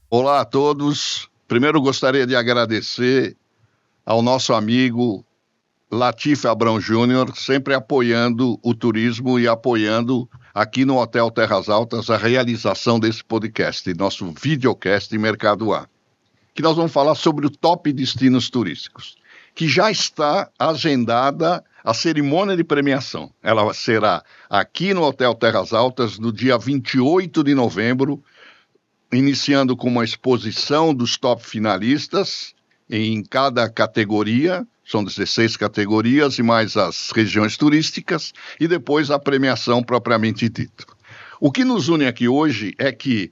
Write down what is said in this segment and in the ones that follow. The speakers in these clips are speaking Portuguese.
Olá a todos. Primeiro gostaria de agradecer ao nosso amigo Latif Abrão Júnior, sempre apoiando o turismo e apoiando aqui no Hotel Terras Altas a realização desse podcast, nosso videocast Mercado A, que nós vamos falar sobre o top destinos turísticos, que já está agendada a cerimônia de premiação. Ela será aqui no Hotel Terras Altas no dia 28 de novembro, iniciando com uma exposição dos top finalistas em cada categoria, são 16 categorias e mais as regiões turísticas, e depois a premiação propriamente dita. O que nos une aqui hoje é que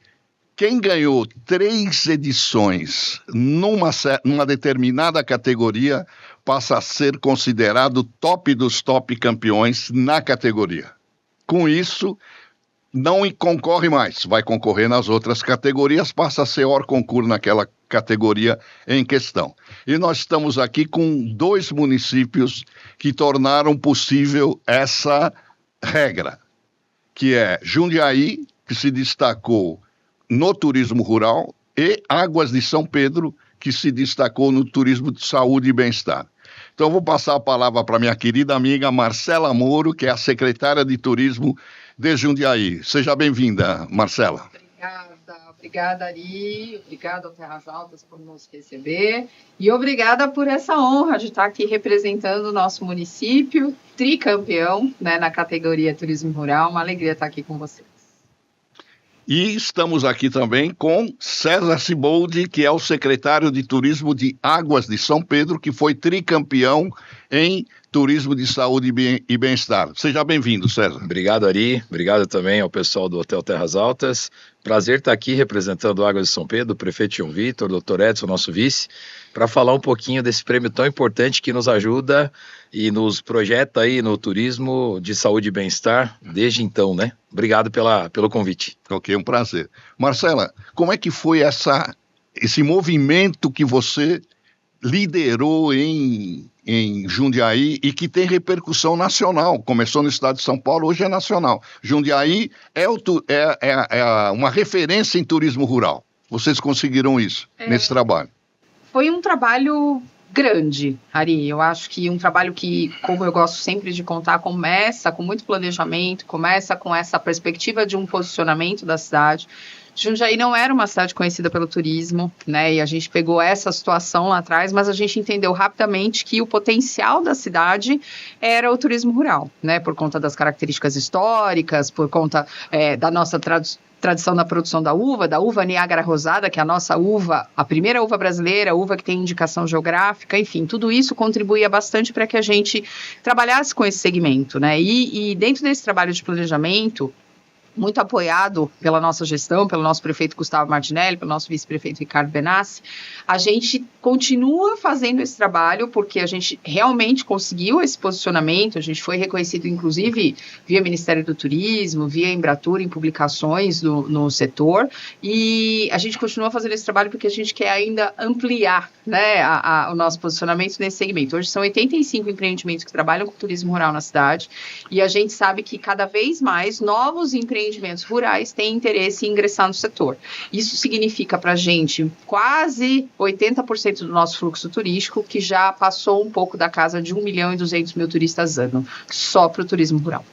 quem ganhou 3 edições numa determinada categoria passa a ser considerado top dos top campeões na categoria. Com isso, não concorre mais, vai concorrer nas outras categorias, passa a ser hors concurso naquela categoria em questão. E nós estamos aqui com 2 municípios que tornaram possível essa regra, que é Jundiaí, que se destacou no turismo rural, e Águas de São Pedro, que se destacou no turismo de saúde e bem-estar. Então, vou passar a palavra para minha querida amiga Marcela Moro, que é a secretária de Turismo de Jundiaí. Seja bem-vinda, Marcela. Obrigada, Ari, obrigada ao Terras Altas por nos receber e obrigada por essa honra de estar aqui representando o nosso município, tricampeão, né, na categoria Turismo Rural. Uma alegria estar aqui com vocês. E estamos aqui também com César Ciboldi, que é o secretário de Turismo de Águas de São Pedro, que foi tricampeão em Turismo de Saúde e Bem-Estar. Seja bem-vindo, César. Obrigado, Ari. Obrigado também ao pessoal do Hotel Terras Altas. Prazer estar aqui representando Águas de São Pedro, o prefeito João Vitor, o Dr. Edson, nosso vice, para falar um pouquinho desse prêmio tão importante que nos ajuda e nos projeta aí no turismo de saúde e bem-estar desde então, né? Obrigado pelo convite. Ok, um prazer. Marcela, como é que foi esse movimento que você liderou em Jundiaí e que tem repercussão nacional? Começou no estado de São Paulo, hoje é nacional. Jundiaí é uma referência em turismo rural. Vocês conseguiram isso nesse trabalho? Foi um trabalho grande, Ari. Eu acho que um trabalho que, como eu gosto sempre de contar, começa com muito planejamento, começa com essa perspectiva de um posicionamento da cidade. Jundiaí não era uma cidade conhecida pelo turismo, né? E a gente pegou essa situação lá atrás, mas a gente entendeu rapidamente que o potencial da cidade era o turismo rural, né? Por conta das características históricas, por conta da nossa tradição da produção da uva Niágara Rosada, que é a nossa uva, a primeira uva brasileira, a uva que tem indicação geográfica, enfim, tudo isso contribuía bastante para que a gente trabalhasse com esse segmento, né? E dentro desse trabalho de planejamento, muito apoiado pela nossa gestão, pelo nosso prefeito Gustavo Martinelli, pelo nosso vice-prefeito Ricardo Benassi, a gente continua fazendo esse trabalho porque a gente realmente conseguiu esse posicionamento, a gente foi reconhecido inclusive via Ministério do Turismo, via Embratur em publicações no setor, e a gente continua fazendo esse trabalho porque a gente quer ainda ampliar, né, o nosso posicionamento nesse segmento. Hoje são 85 empreendimentos que trabalham com turismo rural na cidade, e a gente sabe que cada vez mais novos empreendimentos rurais têm interesse em ingressar no setor. Isso significa para a gente quase 80% do nosso fluxo turístico, que já passou um pouco da casa de 1.200.000 turistas ano, só para o turismo rural.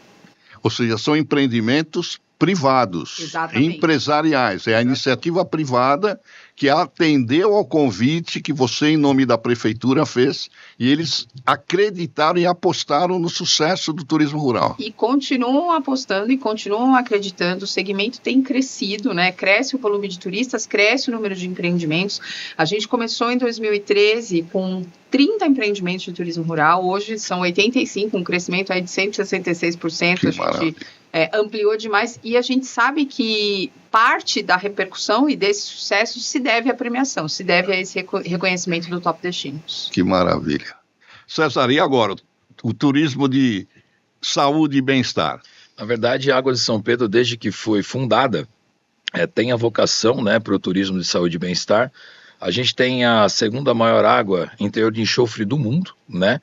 Ou seja, são empreendimentos privados, exatamente, empresariais. É a iniciativa privada que atendeu ao convite que você, em nome da prefeitura, fez, e eles acreditaram e apostaram no sucesso do turismo rural. E continuam apostando e continuam acreditando. O segmento tem crescido, né? Cresce o volume de turistas, cresce o número de empreendimentos. A gente começou em 2013 com 30 empreendimentos de turismo rural, hoje são 85, um crescimento aí de 166%. Que a gente ampliou demais, e a gente sabe que parte da repercussão e desse sucesso se deve à premiação, se deve a esse reconhecimento do Top Destinos. Que maravilha. César, e agora, o turismo de saúde e bem-estar? Na verdade, a Águas de São Pedro, desde que foi fundada, tem a vocação, né, para o turismo de saúde e bem-estar. A gente tem a segunda maior água em teor de enxofre do mundo, né?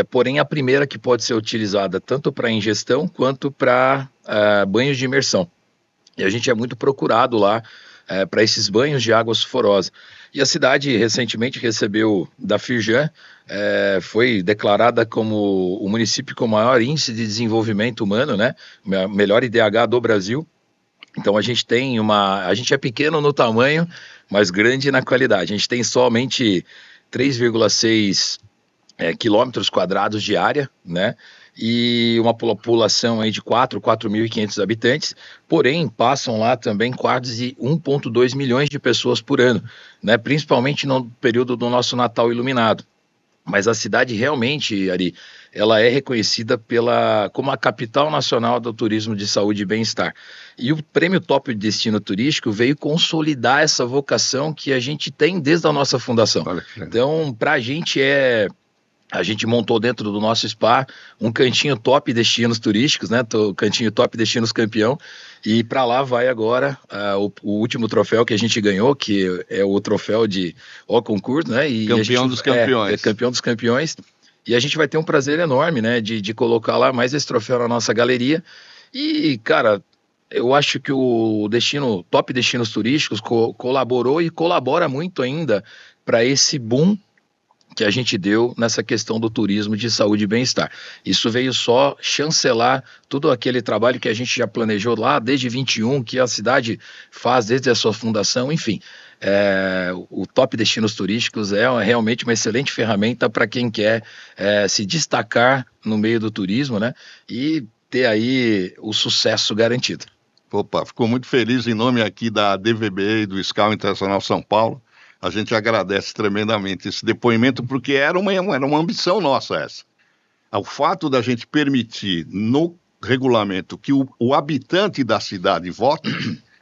Porém a primeira que pode ser utilizada tanto para ingestão quanto para banhos de imersão. E a gente é muito procurado lá para esses banhos de água sulfurosa. E a cidade recentemente recebeu da Firjan, foi declarada como o município com maior índice de desenvolvimento humano, né? Melhor IDH do Brasil. Então a gente é pequeno no tamanho, mas grande na qualidade. A gente tem somente 3,6 quilômetros quadrados de área, né? E uma população aí de 4.500 habitantes, porém passam lá também quase 1,2 milhões de pessoas por ano, né? Principalmente no período do nosso Natal iluminado. Mas a cidade realmente, Ari, ela é reconhecida como a capital nacional do turismo de saúde e bem-estar. E o Prêmio Top Destino Turístico veio consolidar essa vocação que a gente tem desde a nossa fundação. Então, para a gente a gente montou dentro do nosso spa um cantinho top destinos turísticos, né? Cantinho top destinos campeão. E para lá vai agora o último troféu que a gente ganhou, que é o troféu de O Concurso, né? E campeão dos campeões. É campeão dos campeões. E a gente vai ter um prazer enorme, né? De colocar lá mais esse troféu na nossa galeria. E, cara, eu acho que o Top Destinos Turísticos colaborou e colabora muito ainda para esse boom que a gente deu nessa questão do turismo de saúde e bem-estar. Isso veio só chancelar todo aquele trabalho que a gente já planejou lá desde 21, que a cidade faz desde a sua fundação, enfim. O Top Destinos Turísticos é realmente uma excelente ferramenta para quem quer se destacar no meio do turismo, né? E ter aí o sucesso garantido. Opa, ficou muito feliz em nome aqui da DVB e do SCAL Internacional São Paulo. A gente agradece tremendamente esse depoimento, porque era uma ambição nossa essa. O fato da gente permitir no regulamento que o habitante da cidade vote,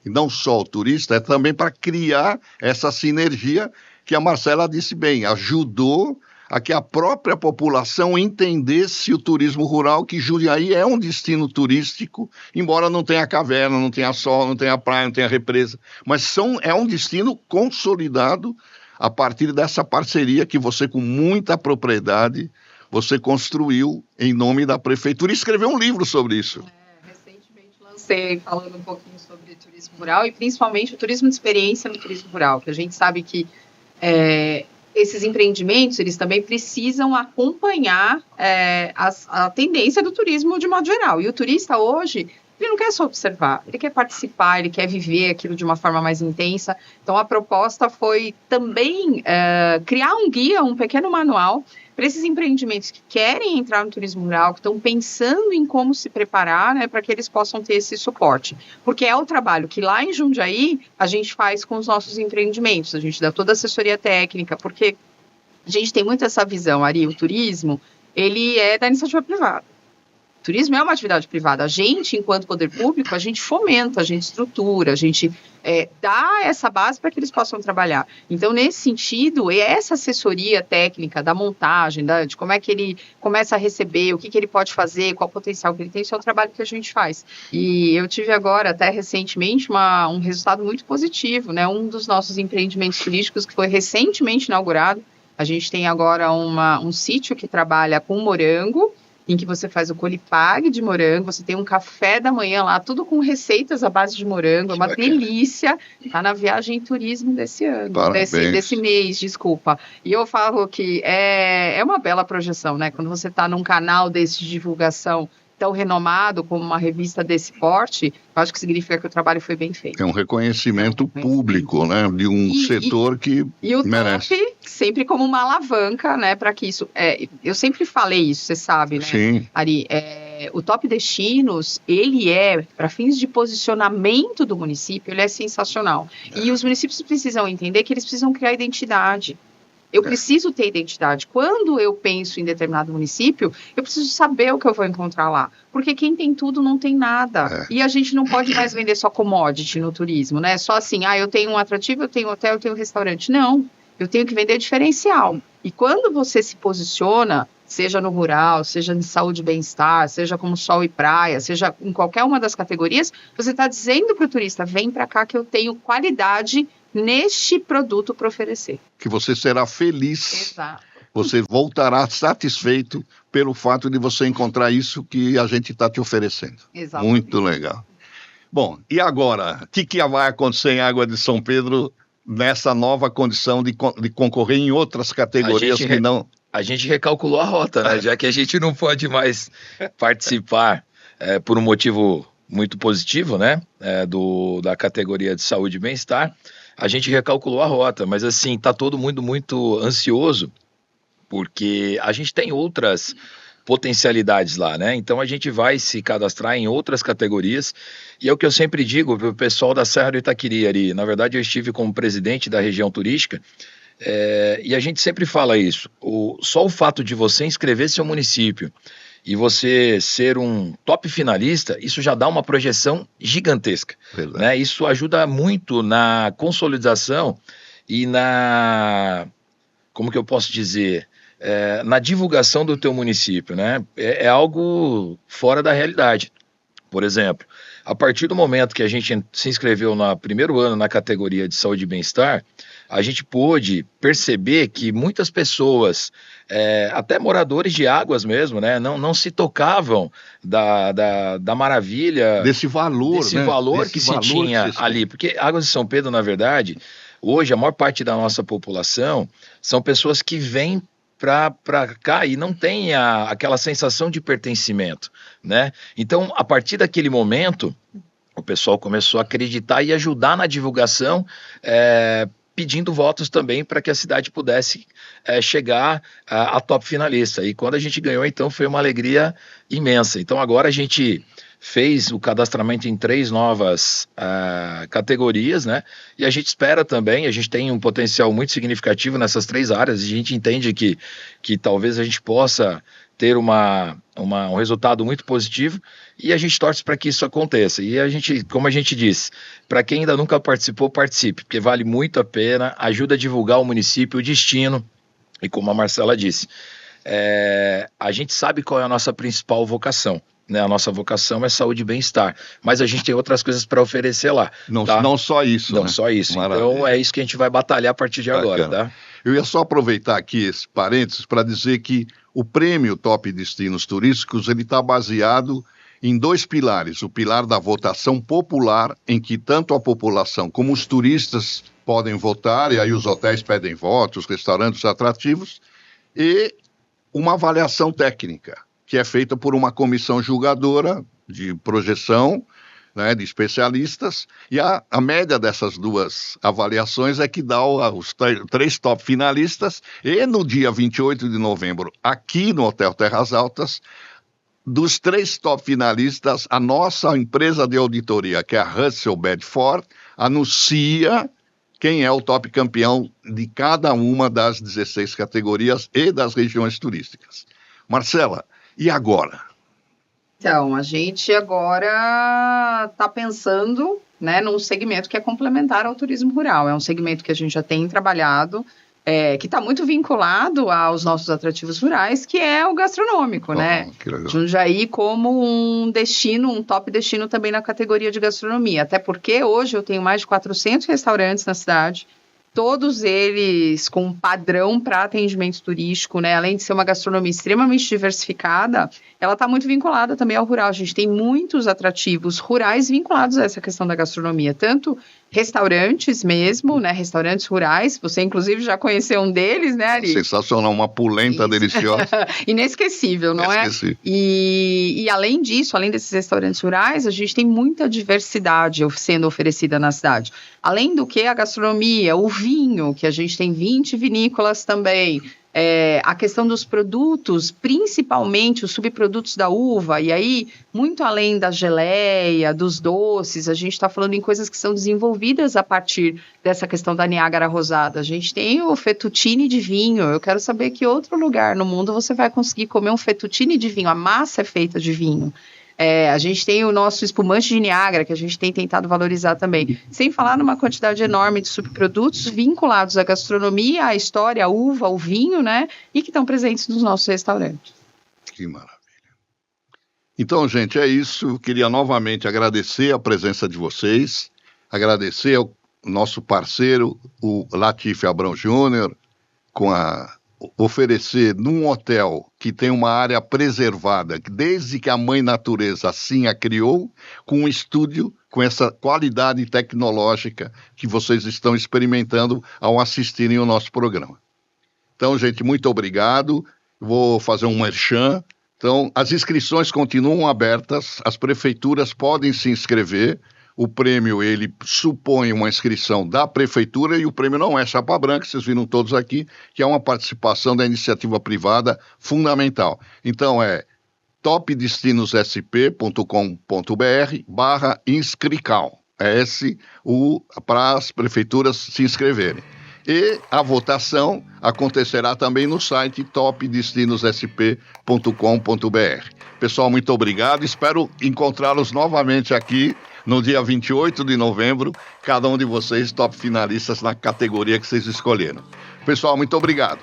e não só o turista, é também para criar essa sinergia que a Marcela disse bem, ajudou a que a própria população entendesse o turismo rural, que Jundiaí é um destino turístico, embora não tenha caverna, não tenha sol, não tenha praia, não tenha represa, mas é um destino consolidado a partir dessa parceria que você, com muita propriedade, você construiu em nome da prefeitura e escreveu um livro sobre isso. Recentemente lancei falando um pouquinho sobre turismo rural e principalmente o turismo de experiência no turismo rural, que a gente sabe que esses empreendimentos, eles também precisam acompanhar a tendência do turismo de modo geral. E o turista hoje, ele não quer só observar, ele quer participar, ele quer viver aquilo de uma forma mais intensa. Então, a proposta foi também criar um guia, um pequeno manual, para esses empreendimentos que querem entrar no turismo rural, que estão pensando em como se preparar, né, para que eles possam ter esse suporte. Porque é o trabalho que lá em Jundiaí a gente faz com os nossos empreendimentos, a gente dá toda a assessoria técnica, porque a gente tem muito essa visão, Ari, o turismo, ele é da iniciativa privada. O turismo é uma atividade privada. A gente, enquanto poder público, a gente fomenta, a gente estrutura, a gente dá essa base para que eles possam trabalhar. Então, nesse sentido, essa assessoria técnica da montagem, de como é que ele começa a receber, o que ele pode fazer, qual o potencial que ele tem, isso é o trabalho que a gente faz. E eu tive agora, até recentemente, um resultado muito positivo, né? Um dos nossos empreendimentos turísticos que foi recentemente inaugurado. A gente tem agora um sítio que trabalha com morango, em que você faz o colipag de morango, você tem um café da manhã lá, tudo com receitas à base de morango, é uma delícia, tá na viagem turismo desse ano, desse mês, desculpa. E eu falo que é uma bela projeção, né, quando você tá num canal desse de divulgação tão renomado como uma revista desse porte, eu acho que significa que o trabalho foi bem feito. É um reconhecimento público, né, de um setor que merece. Top, sempre como uma alavanca, né, para que isso... eu sempre falei isso, você sabe, né, Sim. Ari? O Top Destinos, ele para fins de posicionamento do município, ele é sensacional. E os municípios precisam entender que eles precisam criar identidade. Eu preciso ter identidade. Quando eu penso em determinado município, eu preciso saber o que eu vou encontrar lá. Porque quem tem tudo não tem nada. E a gente não pode mais vender só commodity no turismo, né? Só assim, eu tenho um atrativo, eu tenho hotel, eu tenho um restaurante. Não, eu tenho que vender diferencial. E quando você se posiciona, seja no rural, seja em saúde e bem-estar, seja como sol e praia, seja em qualquer uma das categorias, você está dizendo para o turista, vem para cá que eu tenho qualidade neste produto para oferecer. Que você será feliz. Exato. Você voltará satisfeito pelo fato de você encontrar isso que a gente está te oferecendo. Exatamente. Muito legal. Bom, e agora? O que vai acontecer em Água de São Pedro nessa nova condição de concorrer em outras categorias que não... A gente recalculou a rota, né? Já que a gente não pode mais participar por um motivo muito positivo, né? Da categoria de saúde e bem-estar, a gente recalculou a rota, mas assim, tá todo mundo muito ansioso, porque a gente tem outras potencialidades lá, né? Então a gente vai se cadastrar em outras categorias, e é o que eu sempre digo para o pessoal da Serra do Itaquiri ali. Na verdade, eu estive como presidente da região turística, e a gente sempre fala isso. Só o fato de você inscrever seu município e você ser um top finalista, isso já dá uma projeção gigantesca, né? Isso ajuda muito na consolidação e como que eu posso dizer, na divulgação do teu município, né? É algo fora da realidade. Por exemplo, a partir do momento que a gente se inscreveu no primeiro ano na categoria de saúde e bem-estar, a gente pôde perceber que muitas pessoas, até moradores de Águas mesmo, né, não se tocavam da maravilha, desse valor, né? valor que se tinha ali. Porque Águas de São Pedro, na verdade, hoje a maior parte da nossa população são pessoas que vêm para cá e não tem aquela sensação de pertencimento, né? Então, a partir daquele momento, o pessoal começou a acreditar e ajudar na divulgação, pedindo votos também para que a cidade pudesse chegar a top finalista. E quando a gente ganhou, então, foi uma alegria imensa. Então, agora a gente fez o cadastramento em 3 novas categorias, né? E a gente espera também, a gente tem um potencial muito significativo nessas 3 áreas, e a gente entende que talvez a gente possa ter um resultado muito positivo, e a gente torce para que isso aconteça. E a gente, como a gente disse, para quem ainda nunca participou, participe, porque vale muito a pena, ajuda a divulgar o município, o destino, e como a Marcela disse, a gente sabe qual é a nossa principal vocação, né? A nossa vocação é saúde e bem-estar, mas a gente tem outras coisas para oferecer lá. Não só isso. Não, né? Só isso. Maravilha. Então é isso que a gente vai batalhar a partir de agora, tá? Eu ia só aproveitar aqui esse parênteses para dizer que o prêmio Top Destinos Turísticos ele está baseado em 2 pilares. O pilar da votação popular, em que tanto a população como os turistas podem votar, e aí os hotéis pedem votos, os restaurantes atrativos, e uma avaliação técnica, que é feita por uma comissão julgadora de projeção, né, de especialistas, e a média dessas 2 avaliações é que dá os 3 top finalistas, e no dia 28 de novembro, aqui no Hotel Terras Altas, dos 3 top finalistas, a nossa empresa de auditoria, que é a Russell Bedford, anuncia quem é o top campeão de cada uma das 16 categorias e das regiões turísticas. Marcela, e agora? Então, a gente agora está pensando, né, num segmento que é complementar ao turismo rural. É um segmento que a gente já tem trabalhado, que está muito vinculado aos nossos atrativos rurais, que é o gastronômico, né? Jundiaí como um destino, um top destino também na categoria de gastronomia. Até porque hoje eu tenho mais de 400 restaurantes na cidade, todos eles com padrão para atendimento turístico, né? Além de ser uma gastronomia extremamente diversificada, ela está muito vinculada também ao rural. A gente tem muitos atrativos rurais vinculados a essa questão da gastronomia, tanto restaurantes mesmo, né? Restaurantes rurais, você inclusive já conheceu um deles, né, Ari? Sensacional, uma polenta deliciosa. Inesquecível, não é? E além disso, além desses restaurantes rurais, a gente tem muita diversidade sendo oferecida na cidade. Além do que a gastronomia, o vinho, que a gente tem 20 vinícolas também, a questão dos produtos, principalmente os subprodutos da uva, e aí, muito além da geleia, dos doces, a gente está falando em coisas que são desenvolvidas a partir dessa questão da Niágara Rosada. A gente tem o fettuccine de vinho. Eu quero saber que outro lugar no mundo você vai conseguir comer um fettuccine de vinho. A massa é feita de vinho. A gente tem o nosso espumante de Niágara, que a gente tem tentado valorizar também. Sem falar numa quantidade enorme de subprodutos vinculados à gastronomia, à história, à uva, ao vinho, né? E que estão presentes nos nossos restaurantes. Que maravilha. Então, gente, é isso. Eu queria novamente agradecer a presença de vocês, agradecer ao nosso parceiro, o Latif Abrão Júnior, oferecer num hotel que tem uma área preservada, desde que a mãe natureza assim a criou, com um estúdio com essa qualidade tecnológica que vocês estão experimentando ao assistirem o nosso programa. Então, gente, muito obrigado. Vou fazer um merchan. Então, as inscrições continuam abertas, as prefeituras podem se inscrever. O prêmio, ele supõe uma inscrição da prefeitura e o prêmio não é chapa branca, vocês viram todos aqui, que é uma participação da iniciativa privada fundamental. Então, é topdestinosSP.com.br/inscrical. É para as prefeituras se inscreverem. E a votação acontecerá também no site topdestinosSP.com.br. Pessoal, muito obrigado. Espero encontrá-los novamente aqui no dia 28 de novembro, cada um de vocês top finalistas na categoria que vocês escolheram. Pessoal, muito obrigado.